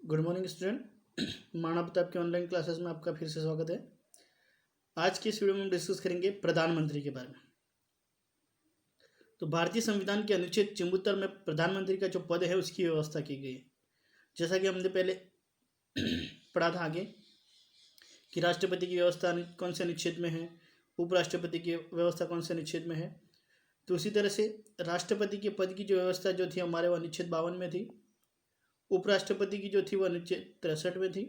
Good morning student. Manav Pratap की online classes में आपका फिर से स्वागत है। आज की इस वीडियो में हम डिस्कस करेंगे प्रधानमंत्री के बारे में। तो भारतीय संविधान के अनुच्छेद 74 में प्रधानमंत्री का जो पद है उसकी व्यवस्था की गई है। जैसा कि हमने पहले पढ़ा था आगे कि राष्ट्रपति की व्यवस्था कौन से अनुच्छेद में है, उपराष्ट्रपति की व्यवस्था कौन से अनुच्छेद में है। तो उसी तरह से राष्ट्रपति के पद की जो व्यवस्था जो थी हमारे वो अनुच्छेद 52 में थी, उपराष्ट्रपति की जो थी वो अनुच्छेद 63 में थी,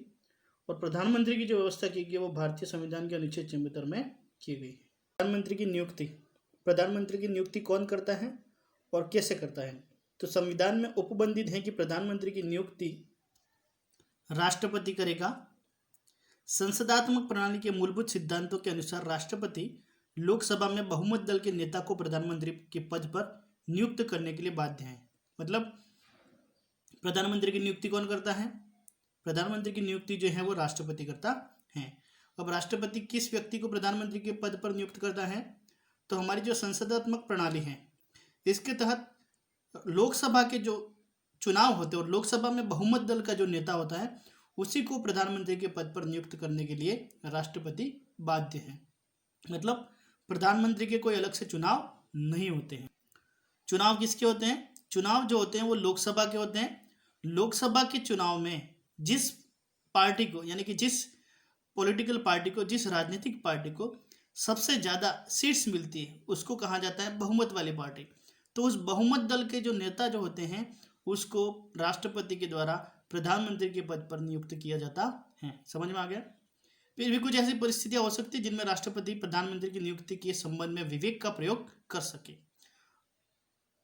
और प्रधानमंत्री की जो व्यवस्था की गई वो भारतीय संविधान के अनुच्छेद 74 में की गई। प्रधानमंत्री की नियुक्ति कौन करता है और कैसे करता है? तो संविधान में उपबंधित है कि प्रधानमंत्री की नियुक्ति राष्ट्रपति करेगा। संसदात्मक प्रणाली के मूलभूत सिद्धांतों के अनुसार राष्ट्रपति लोकसभा में बहुमत दल के नेता को प्रधानमंत्री के पद पर नियुक्त करने के लिए बाध्य है। मतलब प्रधानमंत्री की नियुक्ति कौन करता है? प्रधानमंत्री की नियुक्ति जो है वो राष्ट्रपति करता है। अब राष्ट्रपति किस व्यक्ति को प्रधानमंत्री के पद पर नियुक्त करता है? तो हमारी जो संसदात्मक प्रणाली है इसके तहत लोकसभा के जो चुनाव होते हैं और लोकसभा में बहुमत दल का जो नेता होता है उसी को प्रधानमंत्री के पद पर नियुक्त करने के लिए राष्ट्रपति बाध्य है। मतलब प्रधानमंत्री के कोई अलग से चुनाव नहीं होते हैं। चुनाव किसके होते हैं? चुनाव जो होते हैं वो लोकसभा के होते हैं। लोकसभा के चुनाव में जिस पार्टी को, यानी कि जिस पॉलिटिकल पार्टी को, जिस राजनीतिक पार्टी को सबसे ज़्यादा सीट्स मिलती है उसको कहा जाता है बहुमत वाली पार्टी। तो उस बहुमत दल के जो नेता जो होते हैं उसको राष्ट्रपति के द्वारा प्रधानमंत्री के पद पर नियुक्त किया जाता है। समझ में आ गया? फिर भी कुछ ऐसी परिस्थितियां हो सकती है जिनमें राष्ट्रपति प्रधानमंत्री की नियुक्ति के संबंध में विवेक का प्रयोग कर सके।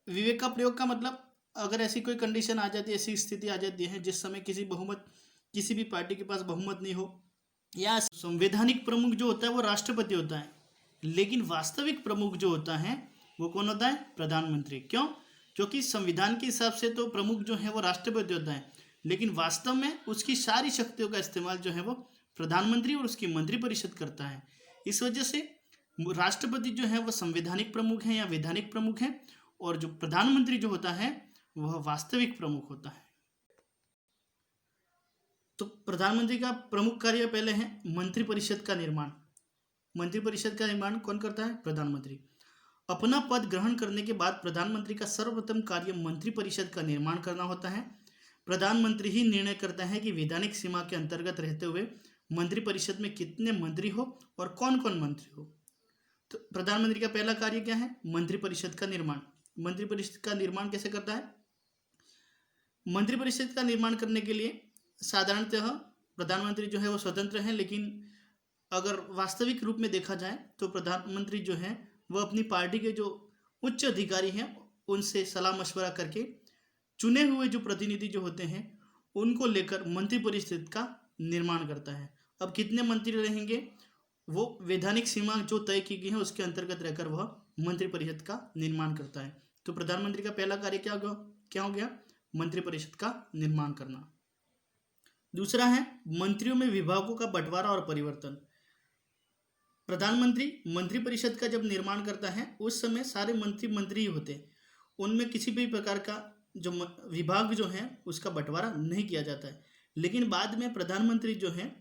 विवेक का प्रयोग का मतलब अगर ऐसी कोई कंडीशन आ जाती है, ऐसी स्थिति आ जाती है जिस समय किसी भी पार्टी के पास बहुमत नहीं हो, या संवैधानिक प्रमुख जो होता है वो राष्ट्रपति होता है, लेकिन वास्तविक प्रमुख जो होता है वो कौन होता है? प्रधानमंत्री। क्यों? क्योंकि संविधान के हिसाब से तो प्रमुख जो है वो राष्ट्रपति होता है, लेकिन वास्तव में उसकी सारी शक्तियों का इस्तेमाल जो है वो प्रधानमंत्री और उसकी मंत्रिपरिषद करता है। इस वजह से राष्ट्रपति जो है वो संवैधानिक प्रमुख है या वैधानिक प्रमुख है, और जो प्रधानमंत्री जो होता है वह वास्तविक प्रमुख होता है। तो प्रधानमंत्री का प्रमुख कार्य पहले है मंत्रिपरिषद का निर्माण। मंत्रिपरिषद का निर्माण कौन करता है? प्रधानमंत्री। अपना पद ग्रहण करने के बाद प्रधानमंत्री का सर्वप्रथम कार्य मंत्रिपरिषद का निर्माण करना होता है। प्रधानमंत्री ही निर्णय करता है कि वैधानिक सीमा के अंतर्गत रहते हुए मंत्रिपरिषद में कितने मंत्री हो और कौन कौन मंत्री हो। तो प्रधानमंत्री का पहला कार्य क्या है? मंत्रिपरिषद का निर्माण। मंत्रिपरिषद का निर्माण कैसे करता है? मंत्रिपरिषद का निर्माण करने के लिए साधारणतः प्रधानमंत्री जो है वो स्वतंत्र है, लेकिन अगर वास्तविक रूप में देखा जाए तो प्रधानमंत्री जो है वह अपनी पार्टी के जो उच्च अधिकारी हैं उनसे सलाह मशवरा करके चुने हुए जो प्रतिनिधि जो होते हैं उनको लेकर मंत्रिपरिषद का निर्माण करता है। अब कितने मंत्री रहेंगे वो वैधानिक सीमा जो तय की गई है उसके अंतर्गत रहकर वह मंत्रिपरिषद का निर्माण करता है। तो प्रधानमंत्री का पहला कार्य क्या हो गया? मंत्रिपरिषद का निर्माण करना। दूसरा है मंत्रियों में विभागों का बंटवारा और परिवर्तन। प्रधानमंत्री मंत्रिपरिषद का जब निर्माण करता है उस समय सारे मंत्री ही होते हैं, उनमें किसी भी प्रकार का जो विभाग जो है उसका बंटवारा नहीं किया जाता है। लेकिन बाद में प्रधानमंत्री जो है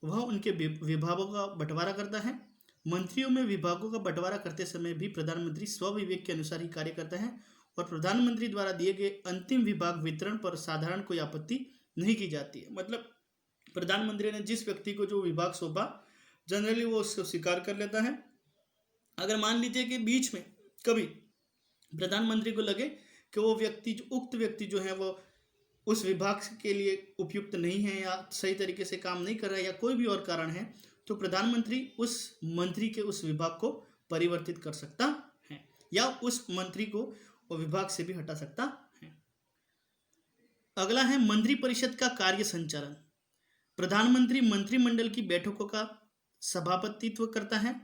वह उनके विभागों का बंटवारा करता है। मंत्रियों में विभागों का बंटवारा करते समय भी प्रधानमंत्री स्वविवेक के अनुसार ही कार्य करता है, और प्रधानमंत्री द्वारा दिए गए अंतिम विभाग वितरण पर साधारण कोई आपत्ति नहीं की जाती है। मतलब प्रधानमंत्री ने जिस व्यक्ति को जो विभाग सौंपा जनरली वो उसको स्वीकार कर लेता है। अगर मान लीजिए कि बीच में कभी प्रधानमंत्री को लगे कि वो उक्त व्यक्ति जो है वो उस विभाग के लिए उपयुक्त नहीं है या सही तरीके से काम नहीं कर रहा है या कोई भी और कारण है, तो प्रधानमंत्री उस मंत्री के उस विभाग को परिवर्तित कर सकता है या उस मंत्री को वो विभाग से भी हटा सकता है। अगला है मंत्रिपरिषद का कार्य संचालन। प्रधानमंत्री मंत्रिमंडल की बैठकों का सभापतित्व करता है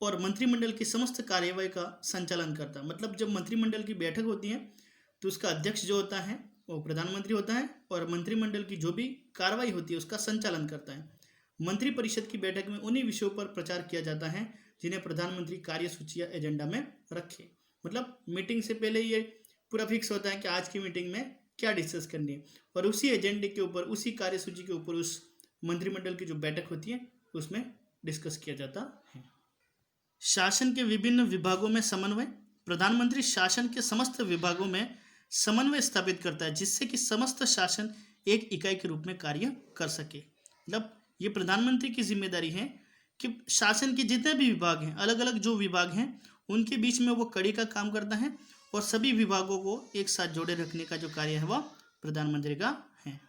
और मंत्रिमंडल की समस्त कार्यवाही का संचालन करता है। मतलब जब मंत्रिमंडल की बैठक होती है तो उसका अध्यक्ष जो होता है वो प्रधानमंत्री होता है और मंत्रिमंडल की जो भी कार्रवाई होती है उसका संचालन करता है। मंत्रिपरिषद की बैठक में उन्हीं विषयों पर प्रचार किया जाता है जिन्हें प्रधानमंत्री कार्यसूची या एजेंडा में रखे। मतलब मीटिंग से पहले ये पूरा फिक्स होता है कि आज की मीटिंग में क्या डिस्कस करनी है, और उसी एजेंडे के ऊपर, उसी कार्यसूची के ऊपर उस मंत्रिमंडल की जो बैठक होती है उसमें डिस्कस किया जाता है। शासन के विभिन्न विभागों में समन्वय। प्रधानमंत्री शासन के समस्त विभागों में समन्वय स्थापित करता है जिससे कि समस्त शासन एक इकाई के रूप में कार्य कर सके। मतलब ये प्रधानमंत्री की जिम्मेदारी है कि शासन के जितने भी विभाग हैं, अलग अलग जो विभाग हैं, उनके बीच में वो कड़ी का काम करता है और सभी विभागों को एक साथ जोड़े रखने का जो कार्य है वह प्रधानमंत्री का है।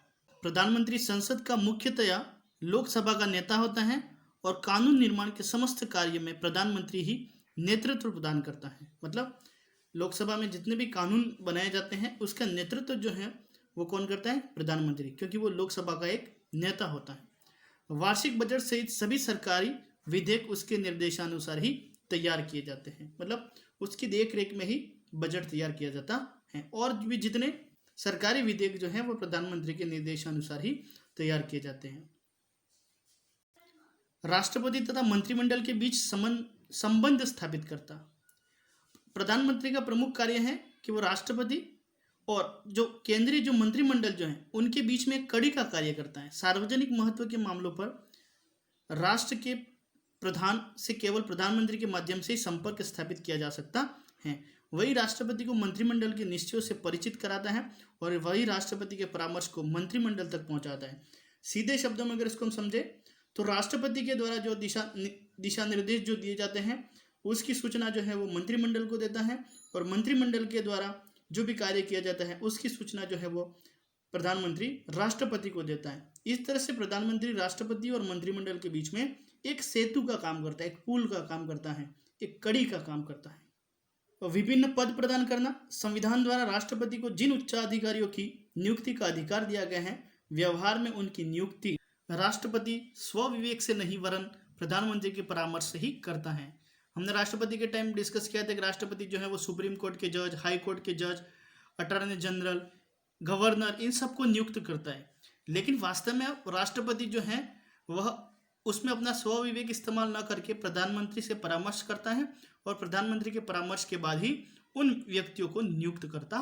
प्रधानमंत्री संसद का मुख्यतया लोकसभा का नेता होता है और कानून निर्माण के समस्त कार्य में प्रधानमंत्री ही नेतृत्व प्रदान करता है। मतलब लोकसभा में जितने भी कानून बनाए जाते हैं उसका नेतृत्व जो है वो कौन करता है? प्रधानमंत्री, क्योंकि वो लोकसभा का एक नेता होता है। वार्षिक बजट सहित सभी सरकारी विधेयक उसके निर्देशानुसार ही तैयार किए जाते हैं। मतलब उसकी देख रेख में ही बजट तैयार किया जाता है और भी जितने सरकारी विधेयक जो हैं वो प्रधानमंत्री के निर्देशानुसार ही तैयार किए जाते हैं। राष्ट्रपति तथा मंत्रिमंडल के बीच संबंध स्थापित करता। प्रधानमंत्री का प्रमुख कार्य है कि वो राष्ट्रपति और जो केंद्रीय जो मंत्रिमंडल जो है उनके बीच में कड़ी का कार्य करता है। सार्वजनिक महत्व के मामलों पर राष्ट्र के प्रधान से केवल प्रधानमंत्री के माध्यम से ही संपर्क स्थापित किया जा सकता है। वही राष्ट्रपति को मंत्रिमंडल के निश्चयों से परिचित कराता है और वही राष्ट्रपति के परामर्श को मंत्रिमंडल तक पहुंचाता है। सीधे शब्दों में अगर इसको हम समझे तो राष्ट्रपति के द्वारा जो दिशा निर्देश जो दिए जाते हैं उसकी सूचना जो है वो मंत्रिमंडल को देता है और मंत्रिमंडल के द्वारा जो भी कार्य किया जाता है उसकी सूचना जो है वो प्रधानमंत्री राष्ट्रपति को देता है। इस तरह से प्रधानमंत्री राष्ट्रपति और मंत्रिमंडल के बीच में एक सेतु का काम करता है, एक पुल का काम करता है, एक कड़ी का काम करता है। और विभिन्न पद प्रदान करना। संविधान द्वारा राष्ट्रपति को जिन उच्चाधिकारियों की नियुक्ति का अधिकार दिया गया है व्यवहार में उनकी नियुक्ति राष्ट्रपति स्वविवेक से नहीं वरन प्रधानमंत्री के परामर्श से ही करता है। हमने राष्ट्रपति के टाइम डिस्कस किया था कि राष्ट्रपति जो है वो सुप्रीम कोर्ट के जज, हाई कोर्ट के जज, अटॉर्नी जनरल, गवर्नर, इन सबको नियुक्त करता है। लेकिन वास्तव में राष्ट्रपति जो है वह उसमें अपना स्वविवेक इस्तेमाल न करके प्रधानमंत्री से परामर्श करता है और प्रधानमंत्री के परामर्श के बाद ही उन व्यक्तियों को नियुक्त करता